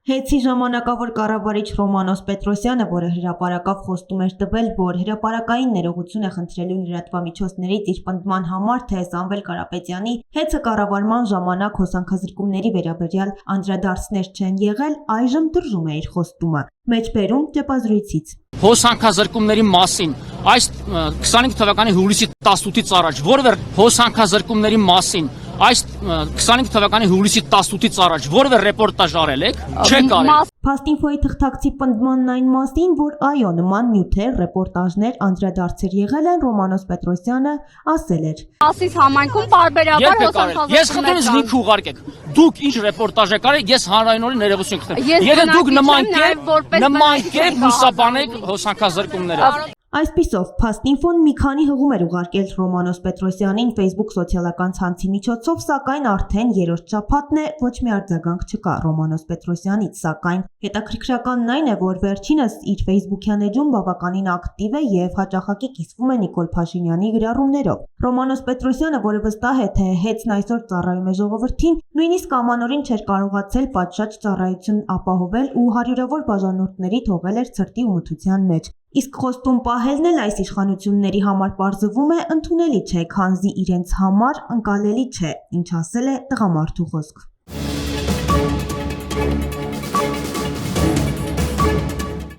Հեծի ժամանակավոր կառավարիչ Ռոմանոս Պետրոսյանը, որը հրապարակավ խոստում էր տվել, որ հրապարակային ներողություն է խնդրելու լրատվամիջոցներից իր պնդման համար, թե Սամվել Կարապետյանի հեծը կառավարման ժամանակ հոսանքազրկումների վերաբերյալ անդրադարձներ չեն եղել, այժմ տրժում է իր խոստումը։ Մեջբերում ճեպազրույցից։ Հոսանքազրկումների մասին այս 25 թվականի հուլիսի 18-ից առաջ որևէ հոսանքազրկումների մասին այս 25 թվականի հուլիսի 18-ից առաջ որևէ ռեպորտաժ արել եք, չեք արել։ Փաստինֆոյի թղթակցի պնդմանն այն մասին, որ այո, նման նյութեր, ռեպորտաժներ, անդրադարձեր եղել են, Ռոմանոս Պետրոսյանը ասել էր. Ասից համայնքում պարբերաբար հոսանքազրկումներ։ Ես խնդրում եմ ինձ ուղարկեք։ Դուք ինչ ռեպորտաժ եք արել, ես հանրայնորեն ներողություն կխնդրեմ։ Եթե դուք նման կերպ լուսաբանեք հոսանքազրկումները։ Այսպիսով, Փաստինֆոն մի քանի հղում էր ուղարկել Ռոմանոս Պետրոսյանին Facebook սոցիալական ցանցի միջոցով, սակայն արդեն երրորդ շաբաթն է, ոչ մի արձագանք չկա Ռոմանոս Պետրոսյանից, սակայն հետաքրքրականն այն է, որ վերջինս իր Facebook-յան էջում բավականին ակտիվ է եւ հաճախակի կիսվում է Նիկոլ Փաշինյանի գրառումներով։ Ռոմանոս Պետրոսյանը, որը վստահ է, թե հեծն այսօր ծառայում է ժողովրդին, նույնիսկ ամանորին չէր կարողացել պատշաճ ծառայություն ապահովել ու հարյուրավոր բաժանորդների թողել էր ցրտի ու մթության մեջ։ Իսկ խոստում պահելն էլ այս իշխանությունների համար պարզվում է ընդունելի չէ, քանզի իրենց համար ընկալելի չէ, ինչ ասել է տղամարդու խոսք։